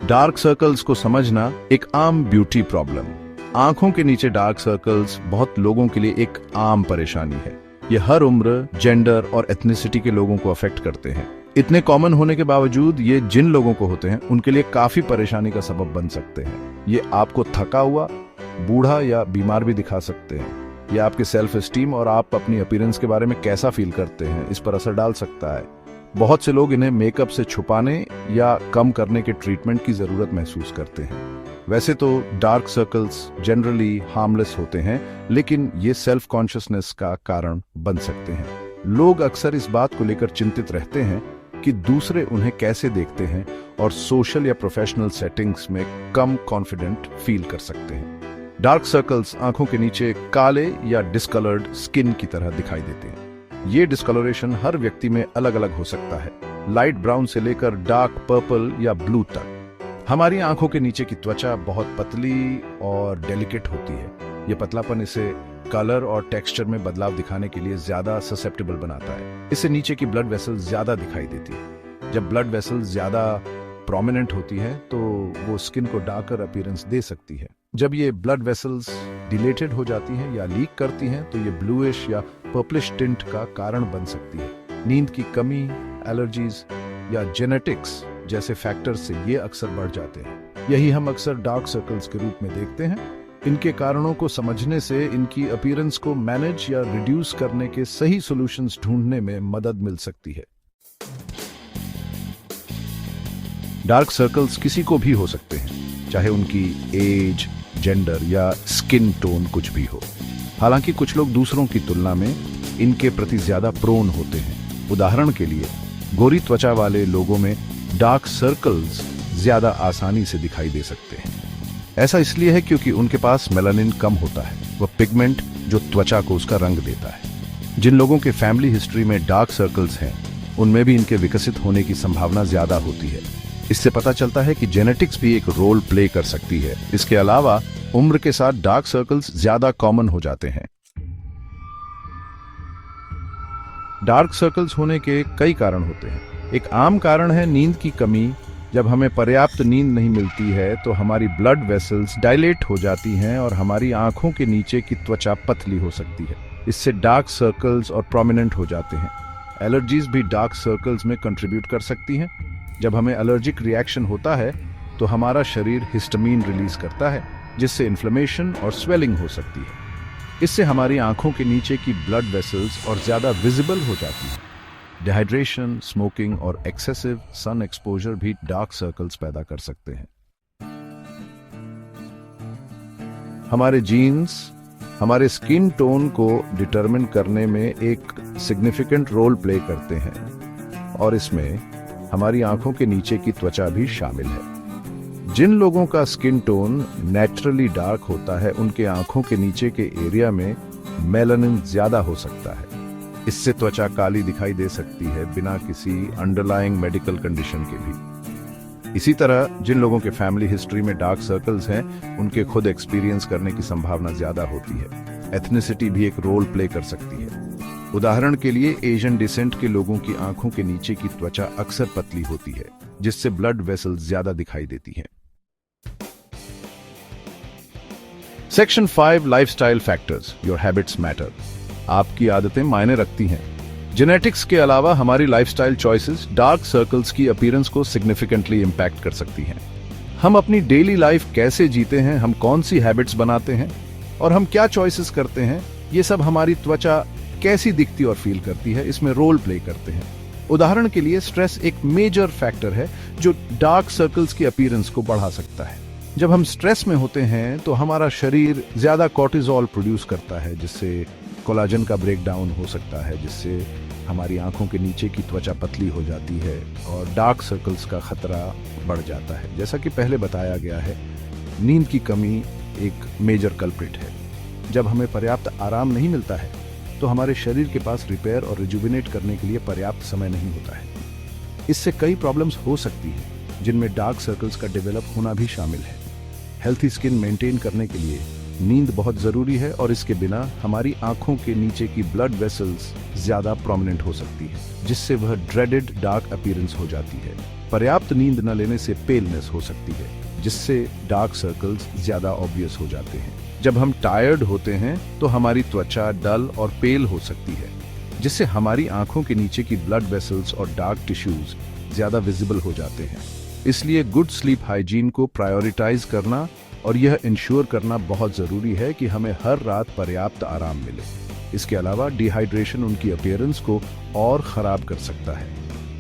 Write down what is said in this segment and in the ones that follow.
Dark circles को समझना एक आम ब्यूटी प्रॉब्लम। आंखों के नीचे डार्क सर्कल्स बहुत लोगों के लिए एक आम परेशानी है। ये हर उम्र, जेंडर और एथनिसिटी के लोगों को अफेक्ट करते हैं। इतने कॉमन होने के बावजूद ये जिन लोगों को होते हैं उनके लिए काफी परेशानी का सबब बन सकते हैं। ये आपको थका हुआ, बूढ़ा या बीमार भी दिखा सकते हैं। ये आपके सेल्फ एस्टीम और आप अपनी अपीयरेंस के बारे में कैसा फील करते हैं इस पर असर डाल सकता है। बहुत से लोग इन्हें मेकअप से छुपाने या कम करने के ट्रीटमेंट की जरूरत महसूस करते हैं। वैसे तो डार्क सर्कल्स जनरली हार्मलेस होते हैं, लेकिन ये सेल्फ कॉन्शियसनेस का कारण बन सकते हैं। लोग अक्सर इस बात को लेकर चिंतित रहते हैं कि दूसरे उन्हें कैसे देखते हैं और सोशल या प्रोफेशनल सेटिंग्स में कम कॉन्फिडेंट फील कर सकते हैं। डार्क सर्कल्स आंखों के नीचे काले या डिस्कलर्ड स्किन की तरह दिखाई देते हैं। ये डिस्कलोरेशन हर व्यक्ति में अलग अलग हो सकता है, लाइट ब्राउन से लेकर डार्क पर्पल या ब्लू तक। हमारी आंखों के नीचे की त्वचा बहुत पतली और डेलिकेट होती है। ये पतलापन इसे कलर और टेक्सचर में बदलाव दिखाने के लिए ज्यादा ससेप्टेबल बनाता है। इससे नीचे की ब्लड वेसल्स ज्यादा दिखाई देती है। जब ब्लड वेसल्स ज्यादा प्रोमिनेंट होती है तो वो स्किन को डार्कर अपीयरेंस दे सकती है। जब ये ब्लड वेसल्स डिलेटेड हो जाती हैं या लीक करती हैं तो ये ब्लूइश या पर्पलिश टिंट का कारण बन सकती है। नींद की कमी, एलर्जीज या जेनेटिक्स जैसे फैक्टर्स से ये अक्सर बढ़ जाते हैं। यही हम अक्सर डार्क सर्कल्स के रूप में देखते हैं। इनके कारणों को समझने से इनकी अपीयरेंस को मैनेज या रिड्यूस करने के सही सॉल्यूशंस ढूंढने में मदद मिल सकती है। डार्क सर्कल्स किसी को भी हो सकते हैं, चाहे उनकी एज, जेंडर या स्किन टोन कुछ भी हो। हालांकि कुछ लोग दूसरों की तुलना में इनके प्रति ज्यादा प्रोन होते हैं। उदाहरण के लिए, गोरी त्वचा वाले लोगों में डार्क सर्कल्स ज्यादा आसानी से दिखाई दे सकते हैं। ऐसा इसलिए है क्योंकि उनके पास मेलानिन कम होता है, वह पिगमेंट जो त्वचा को उसका रंग देता है। जिन लोगों के फैमिली हिस्ट्री में डार्क सर्कल्स हैं, उनमें भी इनके विकसित होने की संभावना ज्यादा होती है। इससे पता चलता है कि जेनेटिक्स भी एक रोल प्ले कर सकती है। इसके अलावा उम्र के साथ डार्क सर्कल्स ज्यादा कॉमन हो जाते हैं। डार्क सर्कल्स होने के कई कारण होते हैं। एक आम कारण है नींद की कमी। जब हमें पर्याप्त नींद नहीं मिलती है तो हमारी ब्लड वेसल्स डायलेट हो जाती हैं और हमारी आंखों के नीचे की त्वचा पतली हो सकती है। इससे डार्क सर्कल्स और प्रोमिनेंट हो जाते हैं। एलर्जीज भी डार्क सर्कल्स में कंट्रीब्यूट कर सकती हैं। जब हमें एलर्जिक रिएक्शन होता है तो हमारा शरीर हिस्टामीन रिलीज करता है, जिससे इन्फ्लेमेशन और स्वेलिंग हो सकती है। इससे हमारी आंखों के नीचे की ब्लड वेसल्स और ज्यादा विजिबल हो जाती है। डिहाइड्रेशन, स्मोकिंग और एक्सेसिव सन एक्सपोजर भी डार्क सर्कल्स पैदा कर सकते हैं। हमारे जीन्स हमारे स्किन टोन को डिटरमिन करने में एक सिग्निफिकेंट रोल प्ले करते हैं और इसमें हमारी आंखों के नीचे की त्वचा भी शामिल है। जिन लोगों का स्किन टोन नेचुरली डार्क होता है, उनके आंखों के नीचे के एरिया में मेलानिन ज्यादा हो सकता है। इससे त्वचा काली दिखाई दे सकती है बिना किसी अंडरलाइंग मेडिकल कंडीशन के भी। इसी तरह जिन लोगों के फैमिली हिस्ट्री में डार्क सर्कल्स हैं, उनके खुद एक्सपीरियंस करने की संभावना ज्यादा होती है। एथनिसिटी भी एक रोल प्ले कर सकती है। उदाहरण के लिए एशियन डिसेंट के लोगों की आंखों के नीचे की त्वचा अक्सर पतली होती है, जिससे ब्लड वेसल्स ज्यादा दिखाई देती हैं। Section 5 lifestyle factors, your habits matter. आपकी आदतें मायने रखती हैं। जेनेटिक्स के अलावा हमारी लाइफस्टाइल चॉइसेस डार्क सर्कल्स की अपीयरेंस को सिग्निफिकेंटली इंपैक्ट कर सकती हैं। हम अपनी डेली लाइफ कैसे जीते हैं, हम कौन सी हैबिट्स बनाते हैं और हम क्या चॉइसेस करते हैं, ये सब हमारी त्वचा कैसी दिखती और फील करती है इसमें रोल प्ले करते हैं। उदाहरण के लिए, स्ट्रेस एक मेजर फैक्टर है जो डार्क सर्कल्स की अपीयरेंस को बढ़ा सकता है। जब हम स्ट्रेस में होते हैं तो हमारा शरीर ज्यादा कॉर्टिसोल प्रोड्यूस करता है, जिससे कोलाजन का ब्रेकडाउन हो सकता है, जिससे हमारी आंखों के नीचे की त्वचा पतली हो जाती है और डार्क सर्कल्स का खतरा बढ़ जाता है। जैसा कि पहले बताया गया है, नींद की कमी एक मेजर कल्प्रिट है। जब हमें पर्याप्त आराम नहीं मिलता है तो हमारे शरीर के पास रिपेयर और रिजुविनेट करने के लिए पर्याप्त समय नहीं होता है। इससे कई प्रॉब्लम्स हो सकती हैं, जिनमें डार्क सर्कल्स का डेवलप होना भी शामिल है। हेल्थी स्किन मेंटेन करने के लिए नींद बहुत जरूरी है और इसके बिना हमारी आंखों के नीचे की ब्लड वेसल्स ज्यादा प्रोमिनेंट हो सकती है, जिससे वह ड्रेडेड डार्क अपीयरेंस हो जाती है। पर्याप्त नींद न लेने से पेलनेस हो सकती है, जिससे डार्क सर्कल्स ज्यादा ऑब्वियस हो जाते हैं। जब हम टायर्ड होते हैं तो हमारी त्वचा डल और पेल हो सकती है, जिससे हमारी आंखों के नीचे की ब्लड वेसल्स और डार्क टिश्यूज ज्यादा विजिबल हो जाते हैं। इसलिए गुड स्लीप हाइजीन को प्रायोरिटाइज करना और यह इंश्योर करना बहुत जरूरी है कि हमें हर रात पर्याप्त आराम मिले। इसके अलावा डिहाइड्रेशन उनकी अपीयरेंस को और खराब कर सकता है।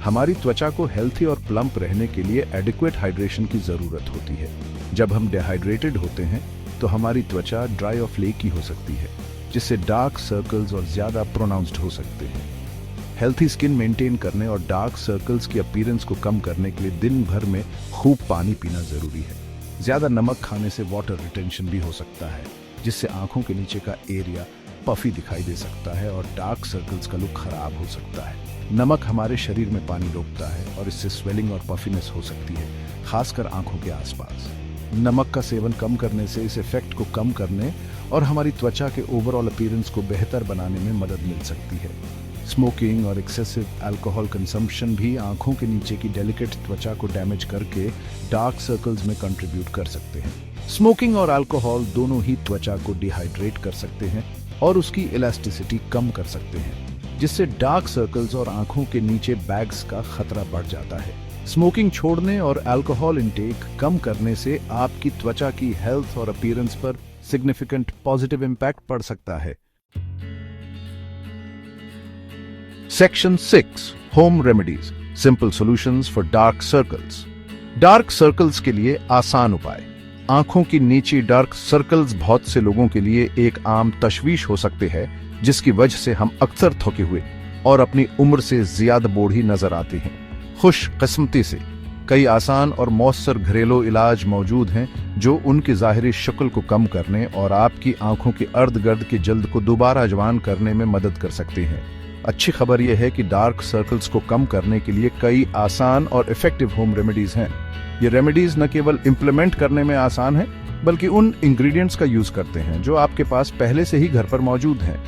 हमारी त्वचा को हेल्थी और प्लम्प रहने के लिए एडिक्वेट हाइड्रेशन की जरूरत होती है। जब हम डिहाइड्रेटेड होते हैं तो हमारी त्वचा ड्राई और फ्लेकी हो सकती है, जिससे डार्क सर्कल्स और ज्यादा प्रोनाउंस्ड हो सकते हैं। हेल्थी स्किन मेंटेन करने और डार्क सर्कल्स की अपीयरेंस को कम करने के लिए दिन भर में खूब पानी पीना जरूरी है। ज्यादा नमक खाने से वाटर रिटेंशन भी हो सकता है, जिससे आंखों के नीचे का एरिया पफी दिखाई दे सकता है और डार्क सर्कल्स का लुक खराब हो सकता है। नमक हमारे शरीर में पानी रोकता है और इससे स्वेलिंग और पफीनेस हो सकती है, खासकर आंखों के आसपास। नमक का सेवन कम करने से इस इफेक्ट को कम करने और हमारी त्वचा के ओवरऑल अपीयरेंस को बेहतर बनाने में मदद मिल सकती है। स्मोकिंग और एक्सेसिव अल्कोहल कंजम्पशन भी आंखों के नीचे की डेलिकेट त्वचा को डैमेज करके डार्क सर्कल्स में कंट्रीब्यूट कर सकते हैं। स्मोकिंग और अल्कोहल दोनों ही त्वचा को डिहाइड्रेट कर सकते हैं और उसकी इलास्टिसिटी कम कर सकते हैं, जिससे डार्क सर्कल्स और आंखों के नीचे बैग्स का खतरा बढ़ जाता है। स्मोकिंग छोड़ने और अल्कोहल इंटेक कम करने से आपकी त्वचा की हेल्थ और अपीयरेंस पर सिग्निफिकेंट पॉजिटिव इंपैक्ट पड़ सकता है। Section 6 home remedies, simple solutions for dark circles. Dark circles के लिए आसान उपाय। आंखों की नीचे डार्क सर्कल्स बहुत से लोगों के लिए एक आम तशवीश हो सकते हैं, जिसकी वजह से हम अक्सर थके हुए और अपनी उम्र से ज्यादा बूढ़ी नजर आते हैं। खुशकिस्मती से कई आसान और मौसर घरेलू इलाज मौजूद हैं जो उनकी जाहिरी शक्ल को कम करने और आपकी आंखों के अर्द गिर्द की जल्द को दोबारा जवान करने में मदद कर सकते हैं। अच्छी खबर यह है कि डार्क सर्कल्स को कम करने के लिए कई आसान और इफेक्टिव होम रेमेडीज हैं। ये रेमेडीज न केवल इम्प्लीमेंट करने में आसान है, बल्कि उन इंग्रेडिएंट्स का यूज करते हैं जो आपके पास पहले से ही घर पर मौजूद हैं।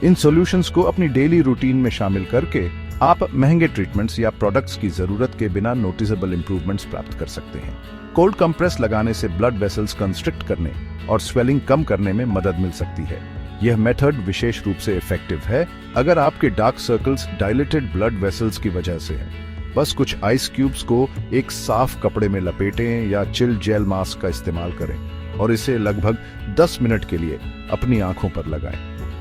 इन सॉल्यूशंस को अपनी डेली रूटीन में शामिल करके आप महंगे ट्रीटमेंट्स या प्रोडक्ट्स की जरूरत के बिना नोटिसेबल इंप्रूवमेंट्स प्राप्त कर सकते हैं। कोल्ड कंप्रेस लगाने से ब्लड वेसल्स कंस्ट्रिक्ट करने और स्वेलिंग कम करने में मदद मिल सकती है। यह मेथड विशेष रूप से इफेक्टिव है अगर आपके dark circles dilated blood vessels की वजह से हैं। बस कुछ आइस क्यूब्स को एक साफ कपड़े में लपेटें या चिल जेल मास्क का इस्तेमाल करें और इसे लगभग 10 मिनट के लिए अपनी आंखों पर लगाएं।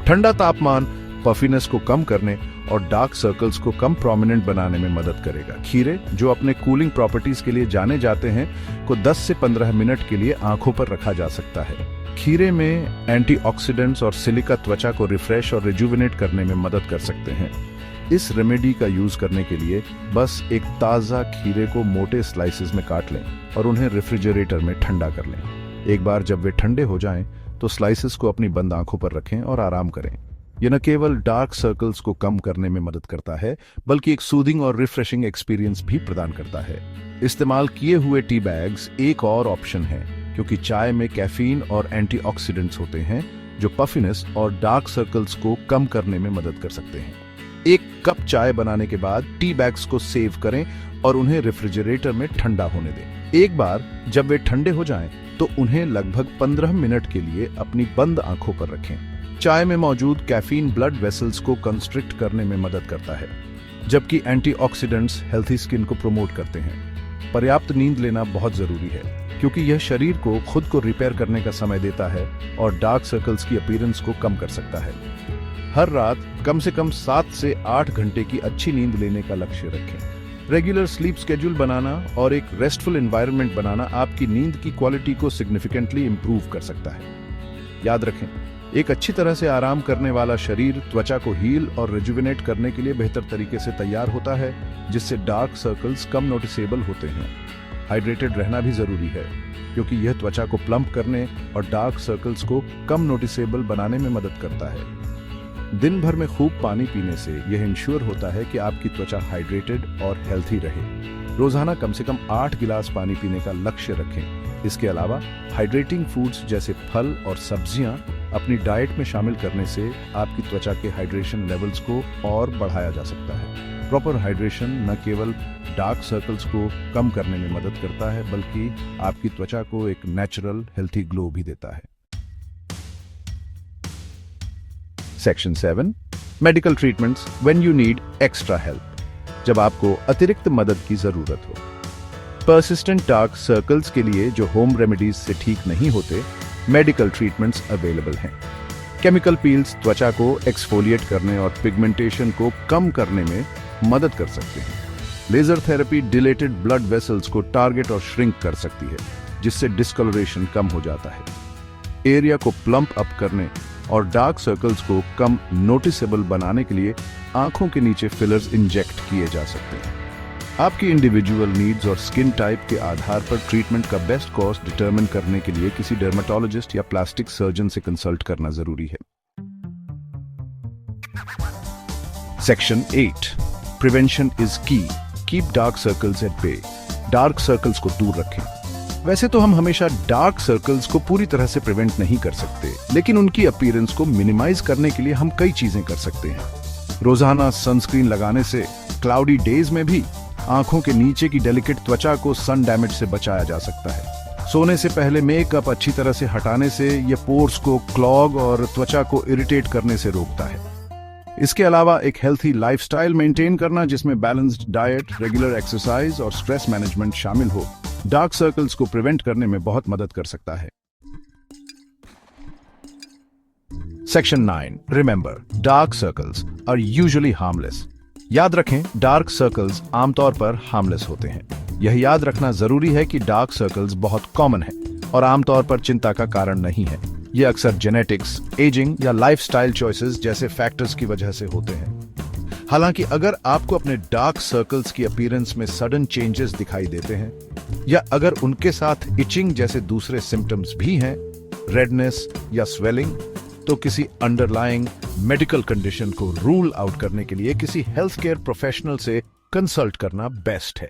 ठंडा तापमान पफीनेस को कम करने और डार्क सर्कल्स को कम प्रोमिनेंट बनाने में मदद करेगा। खीरे, जो अपने कूलिंग प्रॉपर्टीज के लिए जाने जाते हैं, को 10 से 15 मिनट के लिए आंखों पर रखा जा सकता है। खीरे में एंटीऑक्सीडेंट्स और सिलिका त्वचा को रिफ्रेश और रिजुविनेट करने में मदद कर सकते हैं। इस रेमेडी का यूज करने के लिए बस एक ताज़ा खीरे को मोटे स्लाइसेस में काट लें और उन्हें रेफ्रिजरेटर में ठंडा कर लें। एक बार जब वे ठंडे हो जाएं, तो स्लाइसेस को अपनी बंद आंखों पर रखें और आराम करें। यह न केवल डार्क सर्कल्स को कम करने में मदद करता है, बल्कि एक सूदिंग और रिफ्रेशिंग एक्सपीरियंस भी प्रदान करता है। इस्तेमाल किए हुए टी बैग्स एक और ऑप्शन है, क्योंकि चाय में कैफीन और एंटीऑक्सीडेंट्स होते हैं जो पफिनेस और डार्क सर्कल्स को कम करने में मदद कर सकते हैं। एक कप चाय बनाने के बाद टी बैग्स को सेव करें और उन्हें रेफ्रिजरेटर में ठंडा होने दें। एक बार जब वे ठंडे हो जाएं, तो उन्हें लगभग 15 मिनट के लिए अपनी बंद आंखों पर रखें। चाय में मौजूद कैफीन ब्लड वेसल्स को कंस्ट्रिक्ट करने में मदद करता है, जबकि एंटीऑक्सीडेंट्स हेल्थी स्किन को प्रमोट करते हैं। पर्याप्त नींद लेना बहुत जरूरी है, क्योंकि यह शरीर को खुद को रिपेयर करने का समय देता है और डार्क सर्कल्स की अपीयरेंस को कम कर सकता है। हर रात कम से कम 7 से 8 घंटे की अच्छी नींद लेने का लक्ष्य रखें। रेगुलर स्लीप स्केड्यूल बनाना और एक रेस्टफुल एनवायरनमेंट बनाना आपकी नींद की क्वालिटी को सिग्निफिकेंटली इंप्रूव कर सकता है। याद रखें, एक अच्छी तरह से आराम करने वाला शरीर त्वचा को हील और रिजुविनेट करने के लिए बेहतर तरीके से तैयार होता है, जिससे डार्क सर्कल्स कम नोटिसेबल होते हैं। हाइड्रेटेड रहना भी जरूरी है, क्योंकि यह त्वचा को प्लम्प करने और डार्क सर्कल्स को कम नोटिसेबल बनाने में मदद करता है। दिन भर में खूब पानी पीने से यह इंश्योर होता है कि आपकी त्वचा हाइड्रेटेड और हेल्थी रहे। रोजाना कम से कम 8 गिलास पानी पीने का लक्ष्य रखें। इसके अलावा हाइड्रेटिंग फूड्स जैसे फल और सब्जियां अपनी डाइट में शामिल करने से आपकी त्वचा के हाइड्रेशन लेवल्स को और बढ़ाया जा सकता है। प्रॉपर हाइड्रेशन न केवल डार्क सर्कल्स को कम करने में मदद करता है बल्कि आपकी त्वचा को एक नेचुरल हेल्थी ग्लो भी देता है। Section 7 medical treatments when you need extra help, जब आपको अतिरिक्त मदद की जरूरत हो। पर्सिस्टेंट डार्क सर्कल्स के लिए जो होम रेमेडीज से ठीक नहीं होते, मेडिकल ट्रीटमेंट्स अवेलेबल हैं। केमिकल पील्स त्वचा को एक्सफोलिएट करने और पिगमेंटेशन को कम करने में मदद कर सकते हैं। Laser therapy dilated blood vessels को टारगेट और श्रिंक कर सकती है, जिससे डिस्कलरेशन कम हो जाता है। एरिया को प्लम्प अप करने और डार्क सर्कल्स को कम नोटिसेबल बनाने के लिए आंखों के नीचे फिलर्स इंजेक्ट किए जा सकते हैं। आपकी इंडिविजुअल नीड्स और स्किन टाइप के आधार पर ट्रीटमेंट का बेस्ट कॉस्ट डिटरमिन करने के लिए किसी डर्मेटोलॉजिस्ट या प्लास्टिक सर्जन से कंसल्ट करना जरूरी है। Section 8 prevention is key, keep dark circles at bay, dark circles को दूर रखें। वैसे तो हम हमेशा डार्क सर्कल्स को पूरी तरह से प्रिवेंट नहीं कर सकते, लेकिन उनकी अपीयरेंस को मिनिमाइज करने के लिए हम कई चीजें कर सकते हैं। रोजाना सनस्क्रीन लगाने से क्लाउडी डेज में भी आंखों के नीचे की डेलिकेट त्वचा को सन डैमेज से बचाया जा सकता है। सोने से पहले मेकअप अच्छी तरह से हटाने से यह पोर्स को क्लॉग और त्वचा को इरिटेट करने से रोकता है। इसके अलावा एक हेल्थी लाइफस्टाइल मेंटेन करना, जिसमें बैलेंस्ड डाइट, रेगुलर एक्सरसाइज और स्ट्रेस मैनेजमेंट शामिल हो, डार्क सर्कल्स को प्रिवेंट करने में बहुत मदद कर सकता है। Section 9 remember, dark circles are usually harmless. याद रखें, डार्क सर्कल्स आमतौर पर हार्मलेस होते हैं। यह याद रखना जरूरी है कि डार्क सर्कल्स बहुत कॉमन हैं और आमतौर पर चिंता का कारण नहीं है। यह अक्सर जेनेटिक्स, एजिंग या लाइफस्टाइल चॉइसेस जैसे फैक्टर्स की वजह से होते हैं। हालांकि अगर आपको अपने डार्क सर्कल्स की अपीयरेंस में सडन चेंजेस दिखाई देते हैं या अगर उनके साथ इचिंग जैसे दूसरे सिम्टम्स भी हैं, रेडनेस या स्वेलिंग, तो किसी अंडरलाइंग मेडिकल कंडीशन को रूल आउट करने के लिए किसी हेल्थ केयर प्रोफेशनल से कंसल्ट करना बेस्ट है।